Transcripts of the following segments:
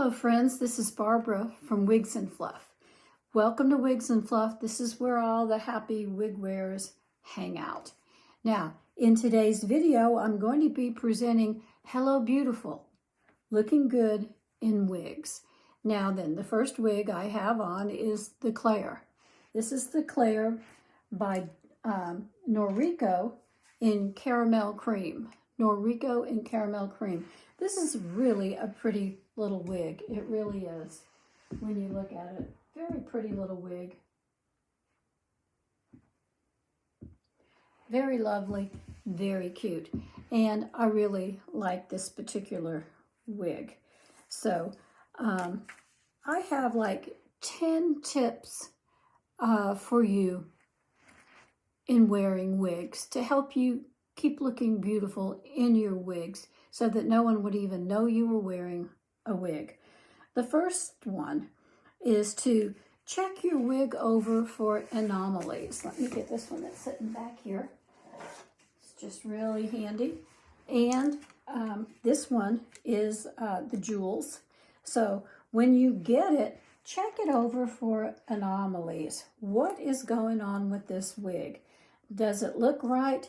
Hello friends, this is Barbara from Wigs and Fluff. Welcome to Wigs and Fluff. This is where all the happy wig wearers hang out. Now, in today's video, I'm going to be presenting Hello Beautiful, looking good in wigs. Now then, the first wig I have on is the Claire. This is the Claire by NORIKO in Caramel Cream. NORIKO in Caramel Cream. This is really a pretty little wig. It really is. When you look at it, very pretty little wig. Very lovely, very cute. And I really like this particular wig. So I have like 10 tips for you in wearing wigs to help you keep looking beautiful in your wigs so that no one would even know you were wearing a wig. The first one is to check your wig over for anomalies. Let me get this one that's sitting back here. It's just really handy. And this one is the jewels. So when you get it, check it over for anomalies. What is going on with this wig? Does it look right?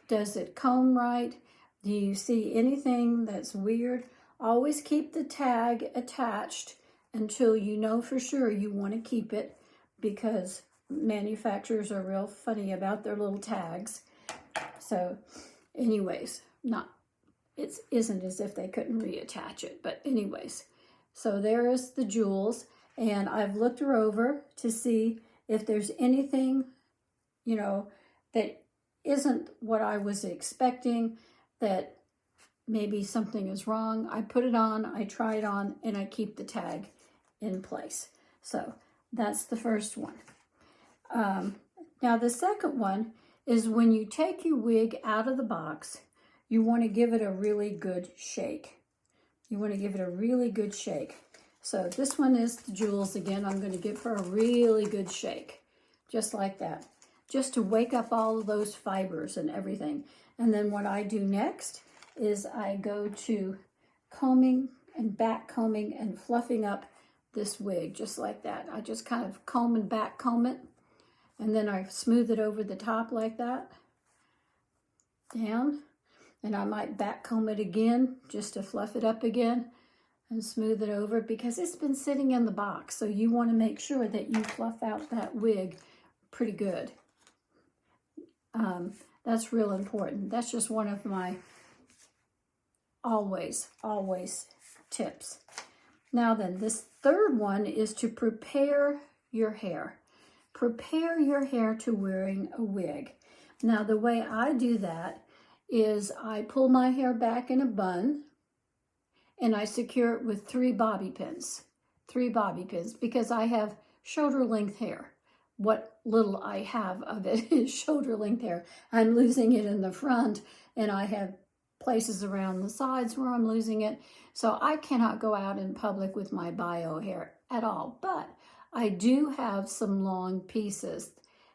Does it comb right? Do you see anything that's weird? Always keep the tag attached until you know for sure you want to keep it, because manufacturers are real funny about their little tags. So anyways, it isn't as if they couldn't reattach it, but anyways. So there is the jewels, and I've looked her over to see if there's anything, you know, that isn't what I was expecting, that maybe something is wrong. I put it on, I try it on, and I keep the tag in place. So that's the first one. Now the second one is when you take your wig out of the box, you want to give it a really good shake. You want to give it a really good shake. So this one is the jewels again. I'm going to give her a really good shake, just like that, just to wake up all of those fibers and everything. And then what I do next is I go to combing and back combing and fluffing up this wig, just like that. I just kind of comb and back comb it, and then I smooth it over the top like that, down, and I might back comb it again just to fluff it up again and smooth it over, because it's been sitting in the box, so you want to make sure that you fluff out that wig pretty good. That's real important. That's just one of my always tips. Now then, this third one is to prepare your hair. Prepare your hair to wearing a wig. Now the way I do that is I pull my hair back in a bun and I secure it with 3 bobby pins. 3 bobby pins, because I have shoulder length hair. What little I have of it is shoulder length hair. I'm losing it in the front, and I have places around the sides where I'm losing it. So I cannot go out in public with my bio hair at all. But I do have some long pieces.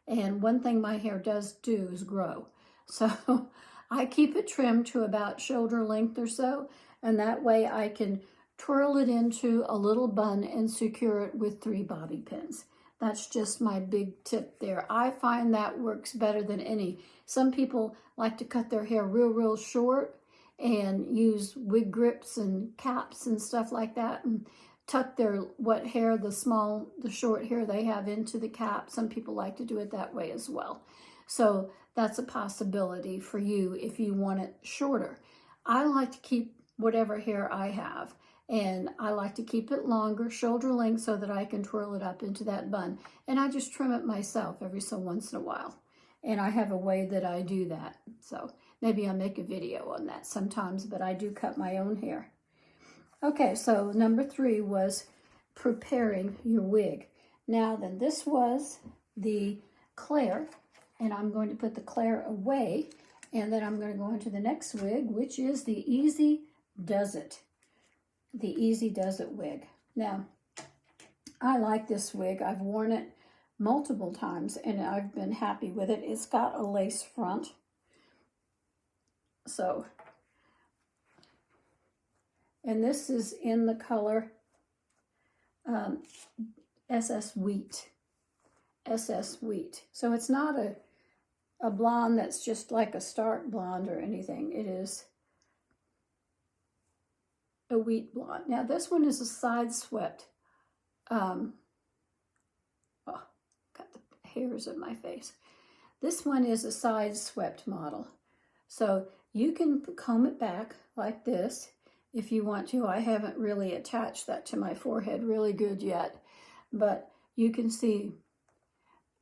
And one thing my hair does do is grow. So I keep it trimmed to about shoulder length or so. And that way I can twirl it into a little bun and secure it with 3 bobby pins. That's just my big tip there. I find that works better than any. Some people like to cut their hair real short and use wig grips and caps and stuff like that, and tuck their the short hair they have into the cap. Some people like to do it that way as well. So that's a possibility for you if you want it shorter. I like to keep whatever hair I have, and I like to keep it longer, shoulder length, so that I can twirl it up into that bun. And I just trim it myself every so once in a while. And I have a way that I do that. So maybe I'll make a video on that sometimes, but I do cut my own hair. Okay, so number 3 was preparing your wig. Now then, this was the Claire, and I'm going to put the Claire away, and then I'm going to go into the next wig, which is the Easy Does It. The Easy Does It wig. Now, I like this wig. I've worn it multiple times and I've been happy with it. It's got a lace front. So, and this is in the color SS Wheat. SS Wheat. So it's not a blonde that's just like a stark blonde or anything. It is a wheat blonde. Now this one is a side swept. Oh, got the hairs in my face. This one is a side swept model. So you can comb it back like this if you want to. I haven't really attached that to my forehead really good yet, but you can see,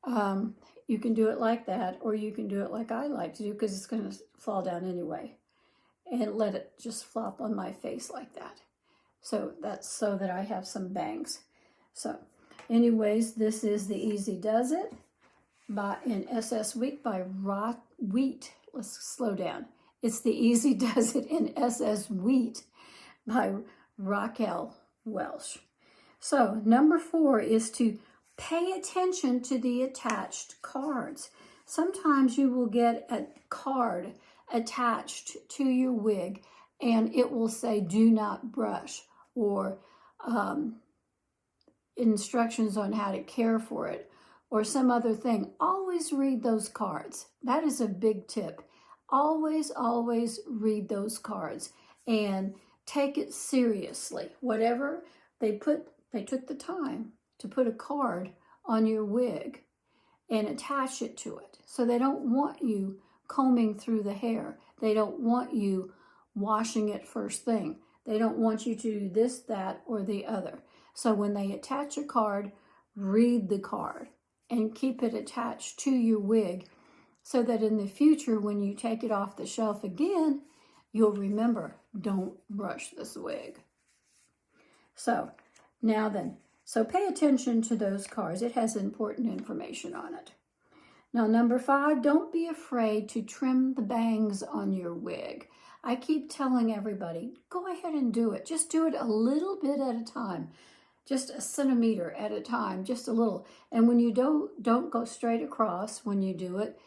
you can do it like that, or you can do it like I like to do, because it's going to fall down anyway, and let it just flop on my face like that. So that's so that I have some bangs. So anyways, this is the Easy Does It in SS Wheat by Wheat. Let's slow down. It's the Easy Does It in SS Wheat by RAQUEL Welch. So number 4 is to pay attention to the attached cards. Sometimes you will get a card attached to your wig and it will say do not brush, or instructions on how to care for it, or some other thing. Always read those cards. That is a big tip. Always, always read those cards and take it seriously. Whatever they took the time to put a card on your wig and attach it to it. So they don't want you combing through the hair. They don't want you washing it first thing. They don't want you to do this, that, or the other. So when they attach a card, read the card and keep it attached to your wig so that in the future, when you take it off the shelf again, you'll remember, don't brush this wig. So now then, so pay attention to those cards. It has important information on it. Now, number 5, don't be afraid to trim the bangs on your wig. I keep telling everybody, go ahead and do it. Just do it a little bit at a time. Just a centimeter at a time, just a little. And when you don't go straight across when you do it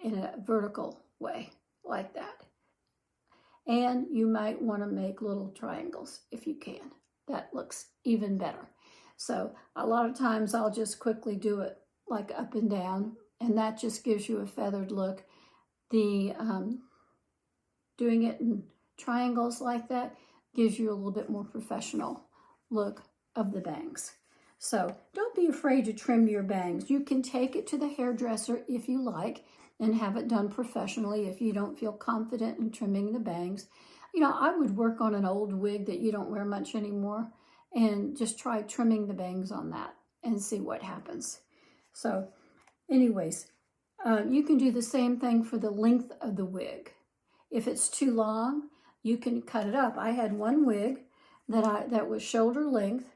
in a vertical way, like that. And you might want to make little triangles if you can. That looks even better. So a lot of times I'll just quickly do it like up and down, and that just gives you a feathered look. The doing it in triangles like that gives you a little bit more professional look of the bangs. So don't be afraid to trim your bangs. You can take it to the hairdresser if you like and have it done professionally if you don't feel confident in trimming the bangs. You know, I would work on an old wig that you don't wear much anymore and just try trimming the bangs on that and see what happens. So anyways, you can do the same thing for the length of the wig. If it's too long, you can cut it up. I had one wig that was shoulder length,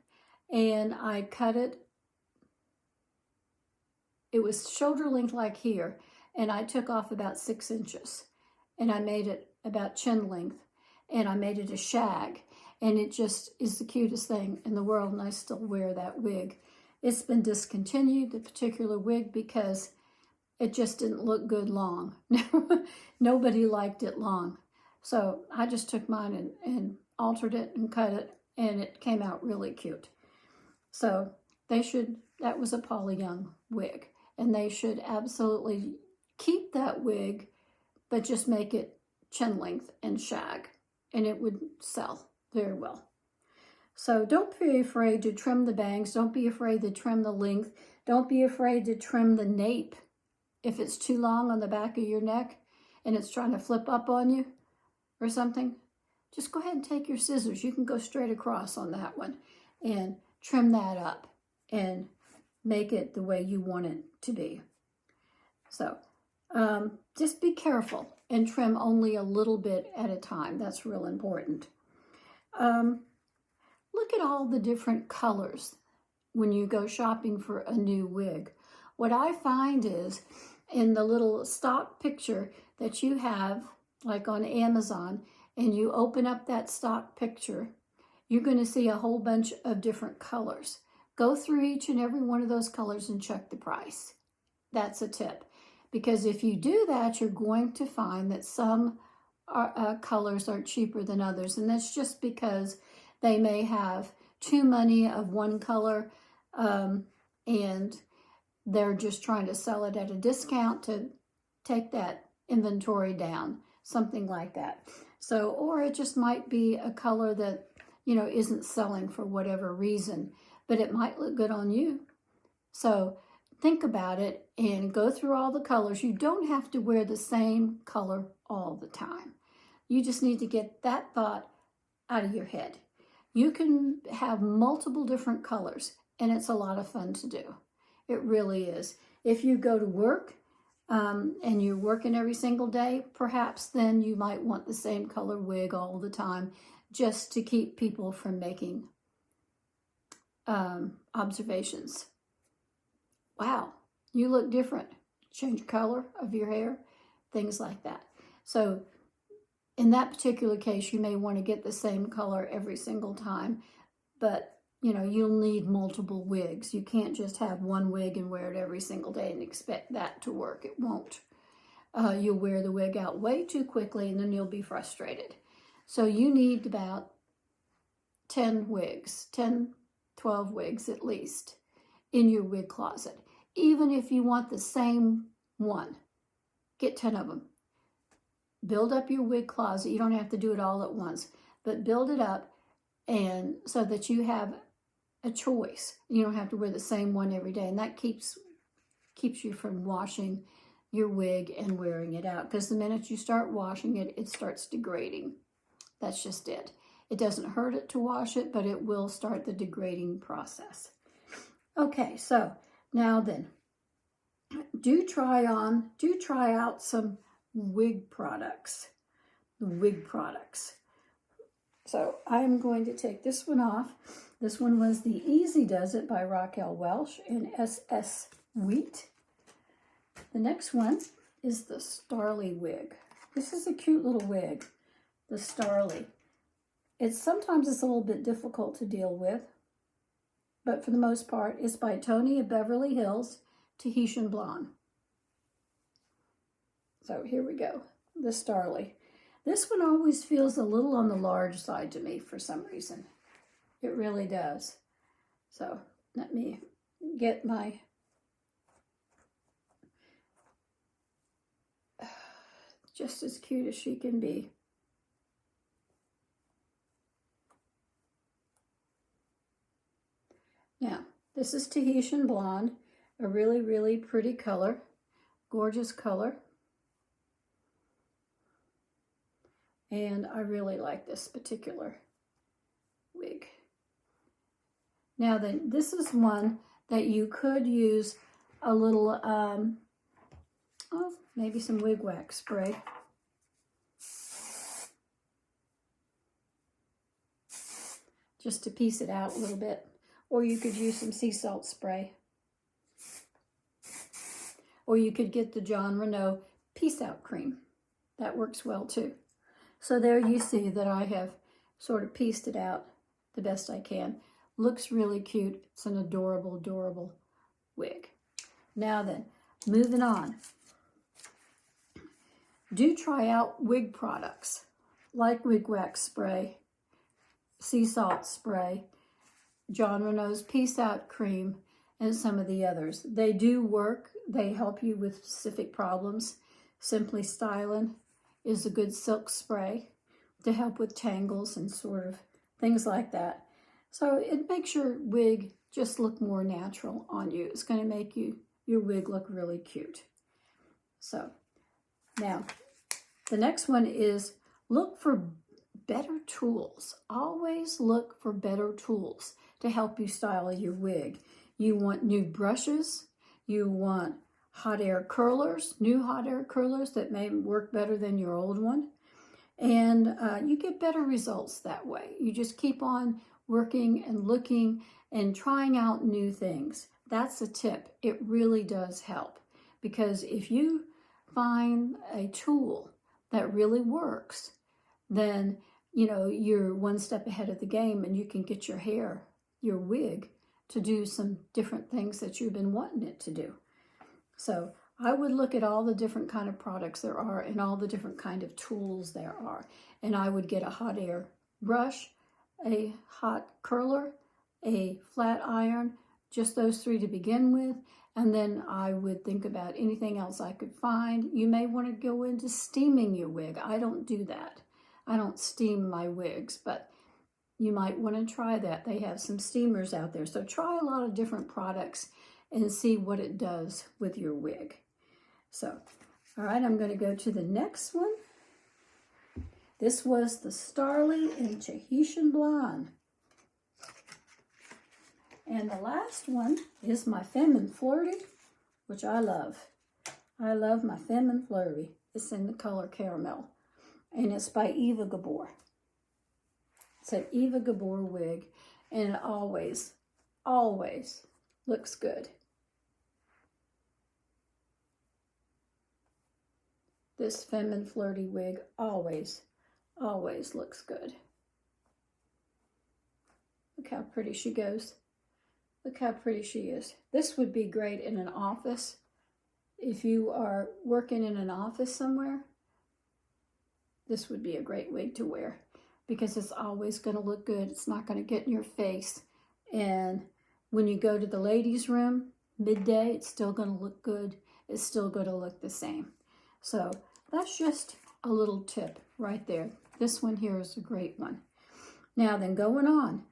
and I cut it. It was shoulder length like here, and I took off about 6 inches, and I made it about chin length, and I made it a shag, and it just is the cutest thing in the world, and I still wear that wig. It's been discontinued, the particular wig, because it just didn't look good long. Nobody liked it long. So I just took mine and altered it and cut it, and it came out really cute. So that was a Paula Young wig, and they should absolutely keep that wig, but just make it chin length and shag, and it would sell very well. So don't be afraid to trim the bangs. Don't be afraid to trim the length. Don't be afraid to trim the nape. If it's too long on the back of your neck and it's trying to flip up on you or something, just go ahead and take your scissors. You can go straight across on that one and trim that up and make it the way you want it to be. So just be careful and trim only a little bit at a time. That's real important. Look at all the different colors when you go shopping for a new wig. What I find is in the little stock picture that you have, like on Amazon, and you open up that stock picture, you're going to see a whole bunch of different colors. Go through each and every one of those colors and check the price. That's a tip. Because if you do that, you're going to find that some colors are cheaper than others. And that's just because they may have too many of one color, and they're just trying to sell it at a discount to take that inventory down, something like that. So, or it just might be a color that, you know, isn't selling for whatever reason, but it might look good on you. So think about it and go through all the colors. You don't have to wear the same color all the time. You just need to get that thought out of your head. You can have multiple different colors, and it's a lot of fun to do. It really is. If you go to work and you're working every single day, perhaps then you might want the same color wig all the time, just to keep people from making observations. Wow, you look different. Change the color of your hair, things like that. So in that particular case, you may want to get the same color every single time, but you know, you'll need multiple wigs. You can't just have one wig and wear it every single day and expect that to work. It won't. You'll wear the wig out way too quickly, and then you'll be frustrated. So you need about 10 wigs, 10, 12 wigs at least in your wig closet. Even if you want the same one, get 10 of them. Build up your wig closet. You don't have to do it all at once, but build it up, and so that you have a choice. You don't have to wear the same one every day, and that keeps you from washing your wig and wearing it out, because the minute you start washing it, it starts degrading. That's just it. It doesn't hurt it to wash it, but it will start the degrading process. Okay, so now then, do try out some wig products. So I'm going to take this one off. This one was the Easy Does It by RAQUEL Welch in SS Wheat. The next one is the Starly wig. This is a cute little wig, the Starly. Sometimes it's a little bit difficult to deal with, but for the most part, it's by Tony of Beverly Hills, Tahitian Blonde. So here we go, the Starly. This one always feels a little on the large side to me for some reason. It really does. So let me get my just as cute as she can be. Now, this is Tahitian Blonde, a really, really pretty color, gorgeous color. And I really like this particular wig. Now then, this is one that you could use a little, maybe some wig wax spray. Just to piece it out a little bit. Or you could use some sea salt spray. Or you could get the John Renault Piece Out Cream. That works well too. So there you see that I have sort of pieced it out the best I can. Looks really cute. It's an adorable, adorable wig. Now then, moving on. Do try out wig products like wig wax spray, sea salt spray, John Renault's Piece Out Cream, and some of the others. They do work. They help you with specific problems. Simply Styling is a good silk spray to help with tangles and sort of things like that. So it makes your wig just look more natural on you. It's going to make your wig look really cute. So now the next one is look for better tools. Always look for better tools to help you style your wig. You want new brushes. You want hot air curlers, new hot air curlers that may work better than your old one. And you get better results that way. You just keep on working and looking and trying out new things. That's a tip. It really does help, because if you find a tool that really works, then you know you're one step ahead of the game, and you can get your hair, your wig, to do some different things that you've been wanting it to do. So I would look at all the different kind of products there are and all the different kind of tools there are. And I would get a hot air brush, a hot curler, a flat iron, just those 3 to begin with, and then I would think about anything else I could find. You may want to go into steaming your wig. I don't do that. I don't steam my wigs, but you might want to try that. They have some steamers out there. So try a lot of different products and see what it does with your wig. So, all right, I'm going to go to the next one. This was the Starly in Tahitian Blonde. And the last one is my FEMME Flirty, which I love. I love my FEMME Flirty. It's in the color Caramel. And it's by Eva Gabor. It's an Eva Gabor wig. And it always, always looks good. This FEMME Flirty wig always, always looks good. Look how pretty she goes. Look how pretty she is. This would be great in an office. If you are working in an office somewhere, this would be a great wig to wear because it's always going to look good. It's not going to get in your face. And when you go to the ladies' room, midday, it's still going to look good. It's still going to look the same. So that's just a little tip right there. This one here is a great one. Now then, going on.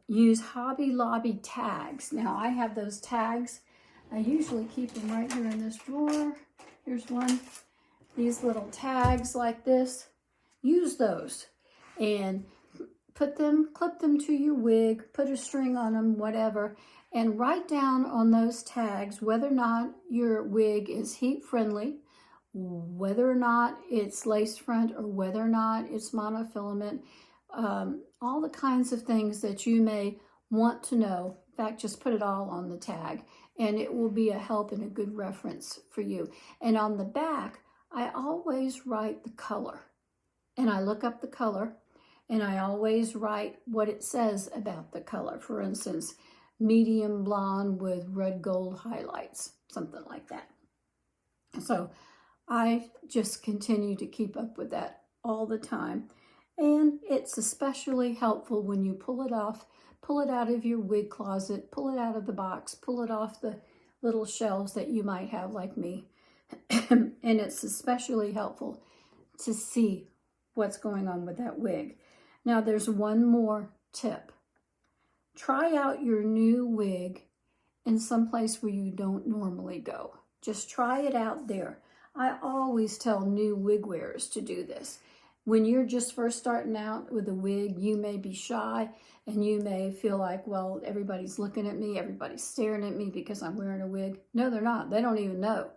Use Hobby Lobby tags. Now I have those tags. I usually keep them right here in this drawer. Here's one. These little tags like this. Use those and put them, clip them to your wig, put a string on them, whatever, and write down on those tags whether or not your wig is heat friendly, whether or not it's lace front, or whether or not it's monofilament. All the kinds of things that you may want to know. In fact, just put it all on the tag and it will be a help and a good reference for you. And on the back, I always write the color and I look up the color and I always write what it says about the color. For instance, medium blonde with red gold highlights, something like that. So I just continue to keep up with that all the time. And it's especially helpful when you pull it off, pull it out of your wig closet, pull it out of the box, pull it off the little shelves that you might have like me. And it's especially helpful to see what's going on with that wig. Now there's one more tip. Try out your new wig in some place where you don't normally go. Just try it out there. I always tell new wig wearers to do this. When you're just first starting out with a wig, you may be shy and you may feel like, well, everybody's looking at me, everybody's staring at me because I'm wearing a wig. No, they're not. They don't even know.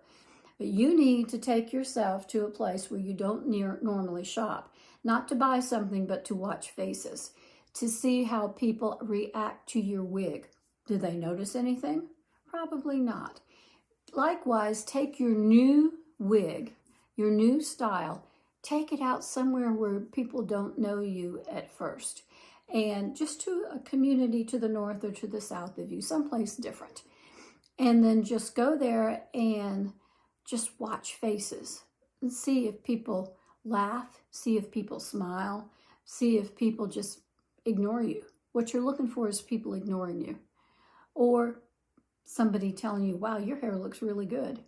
But you need to take yourself to a place where you don't normally shop. Not to buy something, but to watch faces. To see how people react to your wig. Do they notice anything? Probably not. Likewise, take your new wig, your new style, take it out somewhere where people don't know you at first. And just to a community to the north or to the south of you, someplace different. And then just go there and just watch faces and see if people laugh, see if people smile, see if people just ignore you. What you're looking for is people ignoring you. Or somebody telling you, wow, your hair looks really good.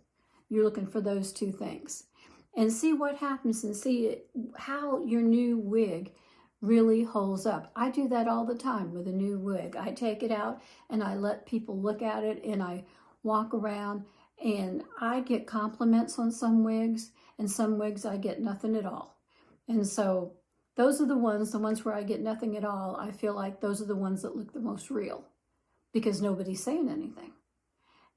You're looking for those two things. And see what happens and see how your new wig really holds up. I do that all the time with a new wig. I take it out and I let people look at it and I walk around and I get compliments on some wigs and some wigs I get nothing at all. And so those are the ones where I get nothing at all, I feel like those are the ones that look the most real because nobody's saying anything.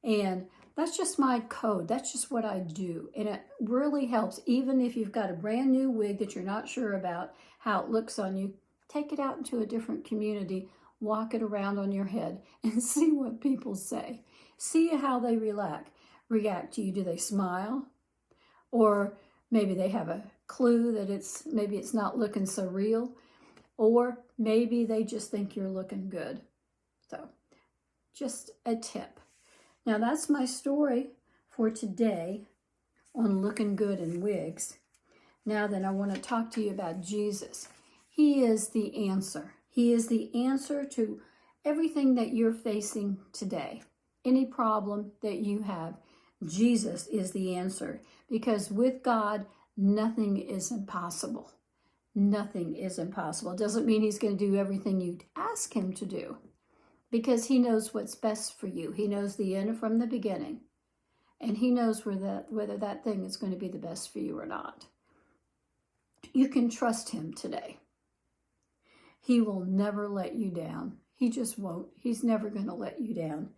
And that's just my code. That's just what I do. And it really helps. Even if you've got a brand new wig that you're not sure about how it looks on you, take it out into a different community, walk it around on your head and see what people say. See how they react to you. Do they smile? Or maybe they have a clue that maybe it's not looking so real. Or maybe they just think you're looking good. So just a tip. Now that's my story for today on looking good in wigs. Now then, I want to talk to you about Jesus. He is the answer. He is the answer to everything that you're facing today, any problem that you have, Jesus is the answer. Because with God, nothing is impossible. Nothing is impossible. It doesn't mean he's going to do everything you'd ask him to do, because he knows what's best for you. He knows the end from the beginning. And he knows whether that thing is going to be the best for you or not. You can trust him today. He will never let you down. He just won't. He's never going to let you down.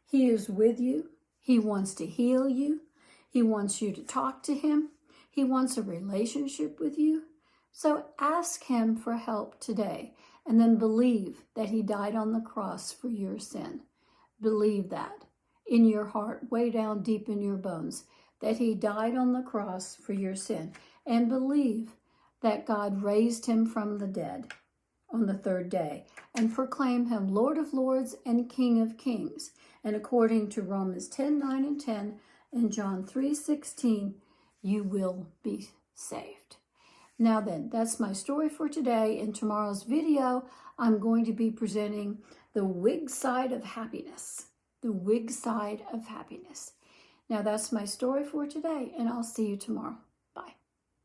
He is with you. He wants to heal you. He wants you to talk to him. He wants a relationship with you. So ask him for help today, and then believe that he died on the cross for your sin. Believe that in your heart, way down deep in your bones, that he died on the cross for your sin. And believe that God raised him from the dead on the third day, and proclaim him Lord of Lords and King of Kings. And according to Romans 10:9 and 10 and John 3:16, you will be saved. Now then, that's my story for today. In tomorrow's video, I'm going to be presenting the wig side of happiness. The wig side of happiness. Now that's my story for today, and I'll see you tomorrow.